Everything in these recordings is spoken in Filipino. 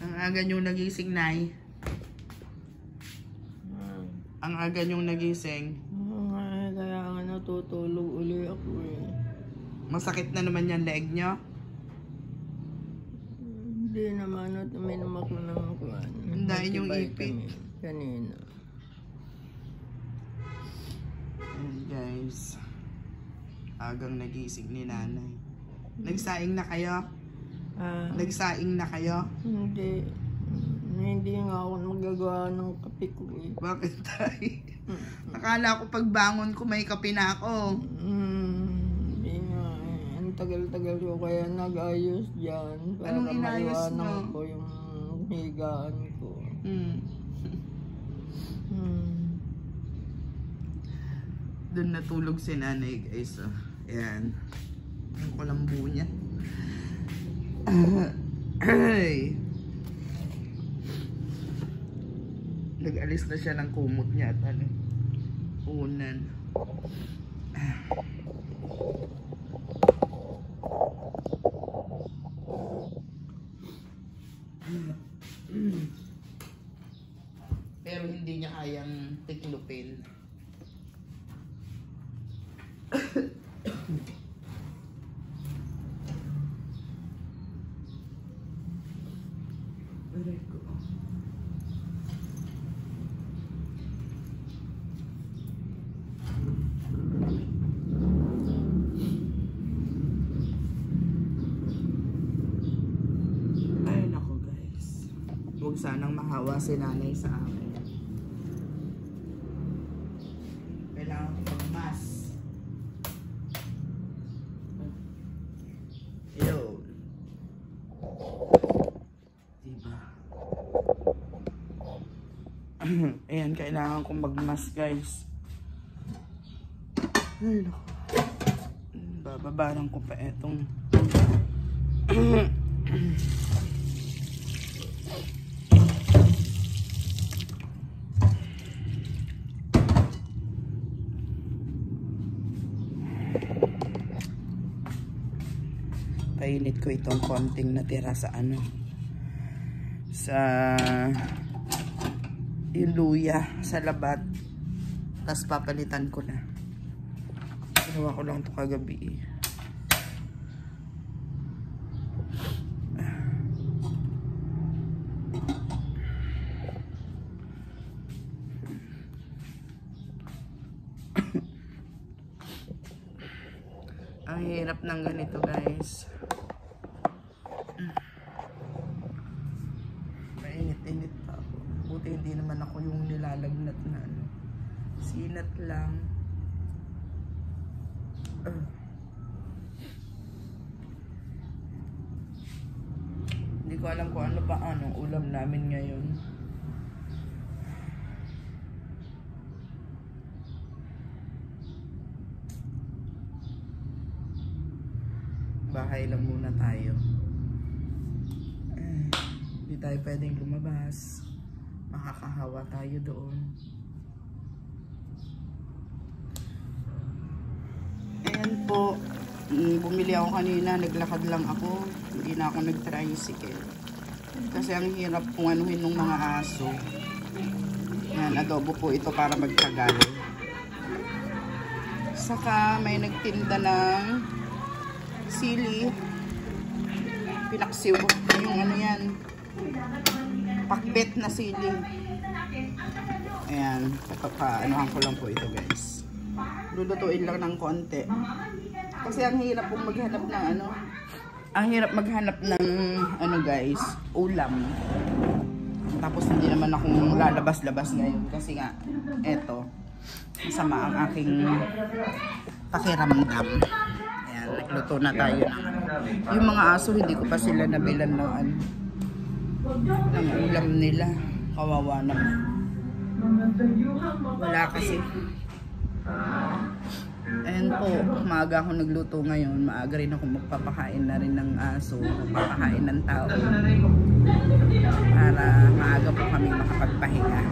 Ang aga niyong nagising, Nay. Ang aga niyong nagising. Kaya nga natutulog uli ako eh. Masakit na naman yung leg niyo? Hindi naman at uminom ako ng kuwan. Hindain yung ipit. Kanina. Ayan guys. Agang nagising ni nanay. Nagsaing na kayo? Nagsaing na kayo? Hindi. Hindi nga ako magagawa ng kape ko eh. Bakit tayo? Akala ko pagbangon ko may kape na ako. Hindi nga eh. Ang tagal-tagal ko kaya nag-ayos dyan. Para anong inayos maiwanan ko yung higaan ko. Doon natulog si nanay guys. Oh. Ayan. Ang kulambo niya. Ay. Nag-alis na siya ng kumot niya at ano. Unan. Pero hindi niya kayang tiklupin. Ay nako guys, huwag sanang mahawa si nanay sa akin. Kailangan ko magmas. Yo. Diba? Ayan, kailangan kong magmas guys. Ay nako. Bababaran ko pa etong painit ko itong konting natira sa ano sa yung luya sa labat, tapos papalitan ko na. Ginawa ko lang ito kagabi. Ang hirap ng ganito guys. Mainit-init pa ako. Buti hindi naman ako yung nilalagnat na ano. Sinat lang. Hindi ko alam kung ano pa anong ulam namin ngayon. Bahay lang muna tayo. Hindi tayo pwedeng lumabas. Makakahawa tayo doon. Ayan po. Bumili ako kanina. Naglakad lang ako. Hindi na ako nag-tricycle. Kasi ang hirap kung anuhin ng mga aso. Ayan, adobo po ito para magtagal. Saka may nagtinda ng sili, pinaksiw, yung ano yan, pakbet na sili. Ayan, anuhan ko lang po ito guys. Lulutuin lang ng konti. Kasi ang hirap pong maghanap ng ano, ang hirap maghanap ng ano guys, ulam. Tapos hindi naman akong lalabas-labas ngayon kasi nga, eto, masama ang aking pakiramdam. Nagluto na tayo ng yung mga aso, hindi ko pa sila nabilan ng ulam nila. Kawawa naman. Wala kasi. Ayan po, maaga ako nagluto ngayon. Maaga rin ako magpapakain na rin ng aso, magpapakain ng tao. Para maaga po kami makapagpahinga.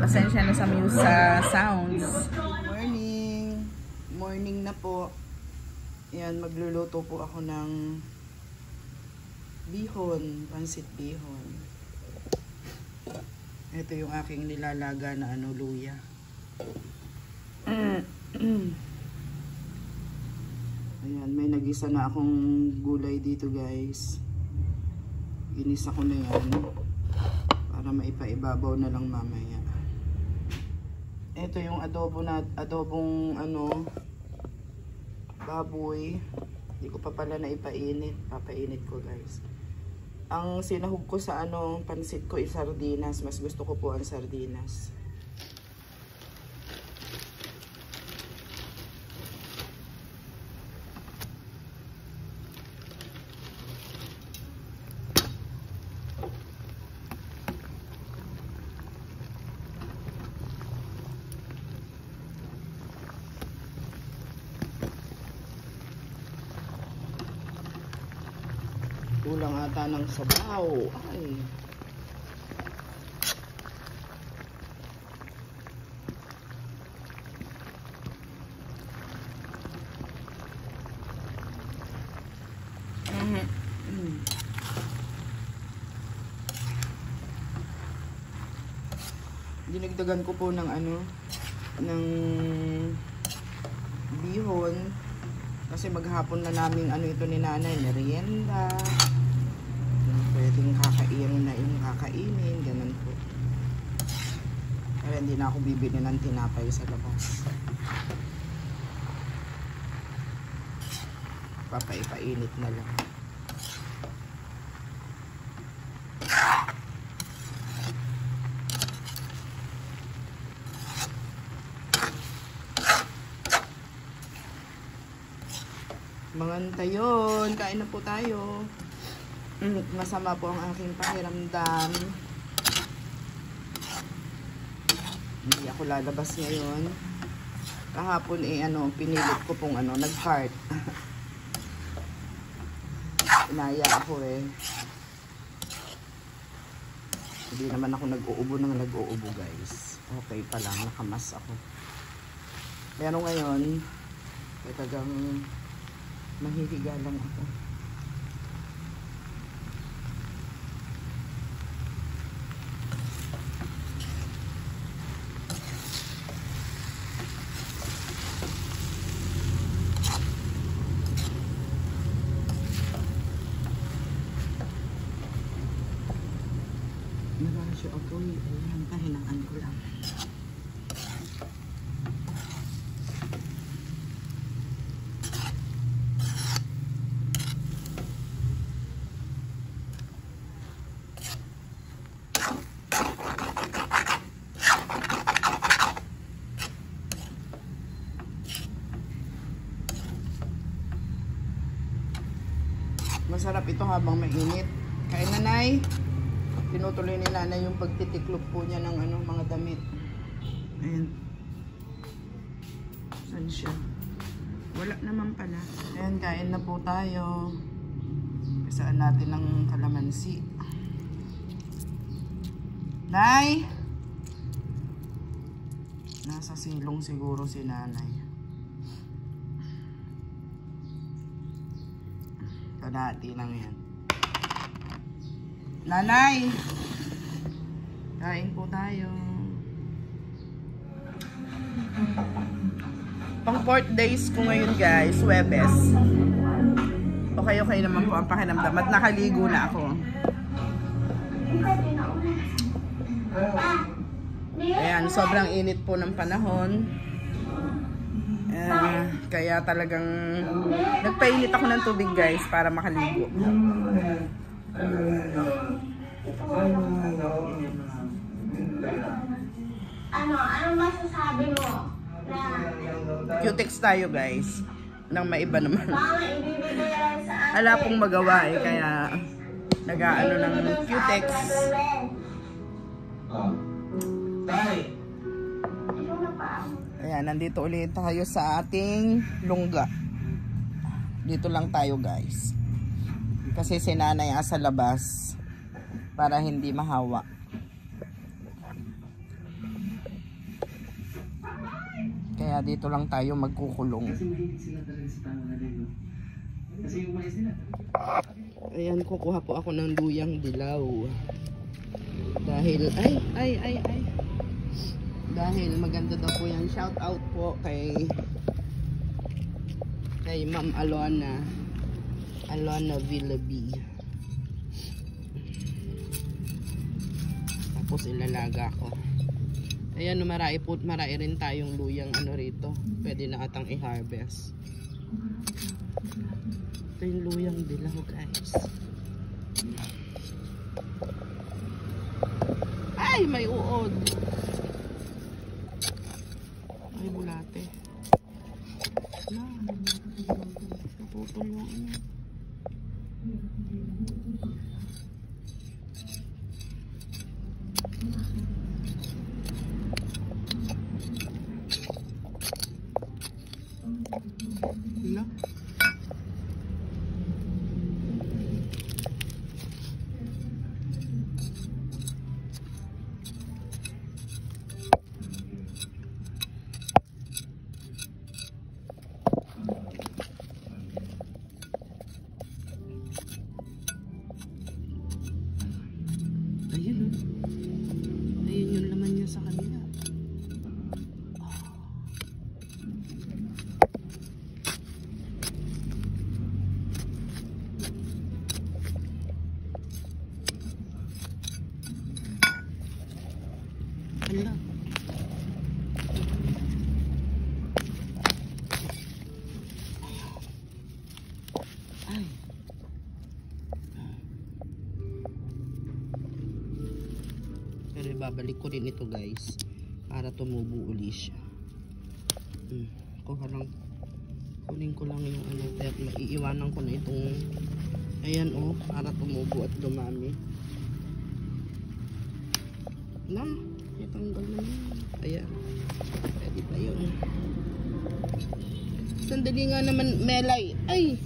Pasensya na sa sounds. Morning. Morning na po. Ayan, magluluto po ako ng bihon, pansit bihon. Ito yung aking nilalaga na luya. Ayan, may nagisa na akong gulay dito guys. Ginisa ko na yan para maipaibabaw na lang mamaya. Ito yung adobong baboy. Hindi ko pa pala naipainit. Papainit ko guys. Ang sinahog ko sa pansit ko is sardinas. Mas gusto ko po ang sardinas. Kulang ata ng sabaw. Ay. Dinagdagan ko po ng ng bihon kasi maghapon na namin ito ni nanay, merienda. Pwedeng kakainin na yung kakainin, ganun po. Kaya hindi na ako bibili ng tinapay sa labas. Papaipainit na lang. Mga yun, kain na po tayo. Masama po ang aking pakiramdam. Hindi ako lalabas ngayon. Kahapon pinilit ko pong nag-heart. Inaya ako Hindi naman ako nag-uubo guys. Okay pa lang, nakamas ako. Pero ngayon, talagang mahihiga lang ako. Nalasyo ako. Ayan, kahinaan ko lang. Masarap ito habang mainit. Kaya nanay, tinutuloy ni nanay yung pagtitiklop po niya ng mga damit. Ayan. Saan siya? Wala naman pala. Ayan, kain na po tayo. Kasaan natin ng kalamansi. Nay! Nasa silong siguro si nanay. Kalahati lang yan. Nanay! Kain po tayo. Pang 4 days ko ngayon guys, Huwebes. Okay naman po ang pakiramdam at nakaligo na ako. Ayan, sobrang init po ng panahon. Kaya talagang nagpainit ako ng tubig guys para makaligo. Anong masasabi mo? Cutex tayo guys. Nang maiba naman. Wala pong magawa kaya nag-aano ng Cutex. Ayan, nandito ulit tayo sa ating lungga. Dito lang tayo guys. Kasi si nanay sa labas para hindi mahawa. Kaya Kaya dito lang tayo magkukulong. Ayan, kukuha po ako ng luyang dilaw. Dahil, dahil maganda daw po yan. Shout out po kay Ma'am Alona Villabi. Tapos ilalaga ko. Ayan, marami rin tayong luyang ano rito. Pwede na atang i-harvest. Ito yung luyang dilaw, guys. Ay, may uod. Ay, bulate. Na, naputol yung ano. Wala. Ayun, oh. Ayun yung laman niya sa kanila. Hala. Ay. Pero ibabalik ko rin ito, guys, para tumubo uli siya. Kunin ko lang yung ano, maiiwanan ko na itong, ayan oh, para tumubo at dumami. Na, itanggal na yun. Ayan, pwede pa yun. Sandali nga naman, Melay. Ay!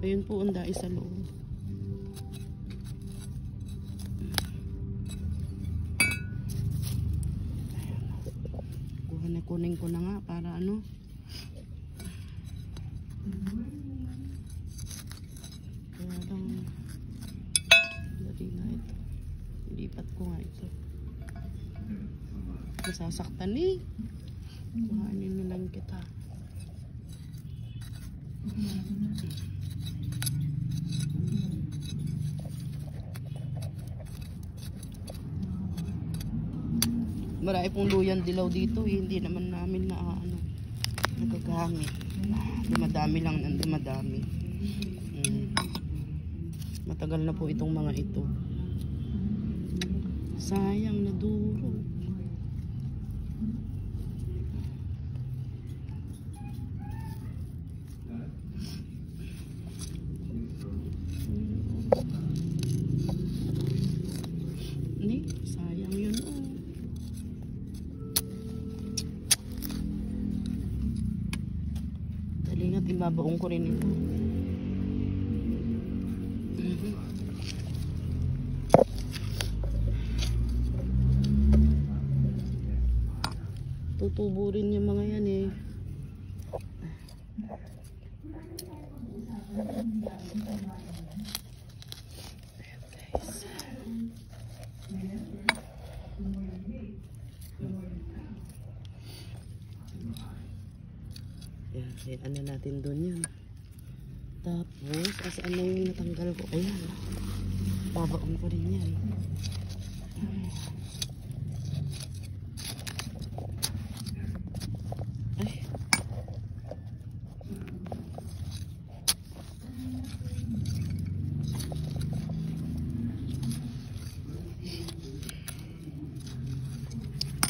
Ayun po, ang dai sa loob. Kunin ko na nga para ano. Kaya lang, dali na ito. Lipat ko nga ito. Masasaktan eh. Kuhanin na lang kita. Marami pong luyang dilaw dito eh. Hindi naman namin na nagagamit. Dumadami lang ng dumadami. Matagal na po itong mga ito. Sayang na duro. Sayang yun oh. Dalingat, ibabaong ko rin ito. Tutubo rin yung mga yan eh. Ayan, ano natin doon yan. Tapos, asaan na yung natanggal ko? Ayan. Babaon ko rin yan. Ay.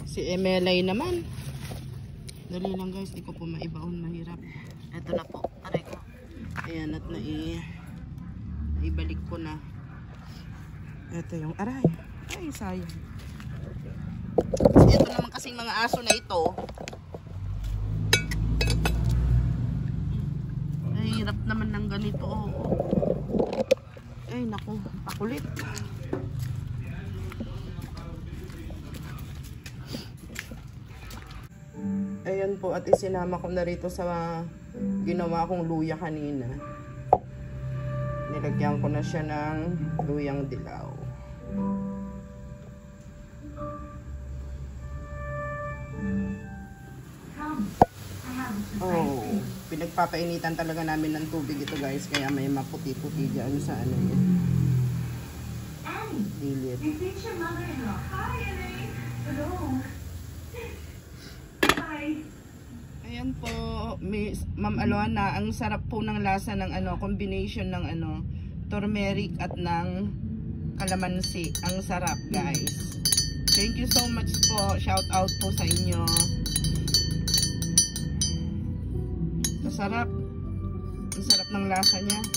Si Emelay naman. Dali lang guys, di ko po maibaon, mahirap. Eto na po, aray ko. Ayan, at naibalik ko na. Eto yung aray. Ay, sayang. Ito naman kasing mga aso na ito. Ay, hirap naman ng ganito. Ay, naku, pakulit. Ayan po, at isinama ko na rito sa ginawa kong luya kanina. Nilagyan ko na siya ng luyang dilaw. Oh, pinagpapainitan talaga namin ng tubig ito guys, kaya may maputi-puti dyan sa ano yun. Dilit. Ayan po, Miss Ma'am Aloana, ang sarap po ng lasa ng ano, combination ng ano, turmeric at ng kalamansi. Ang sarap, guys. Thank you so much po. Shout out po sa inyo. Masarap. Ang sarap ng lasa niya.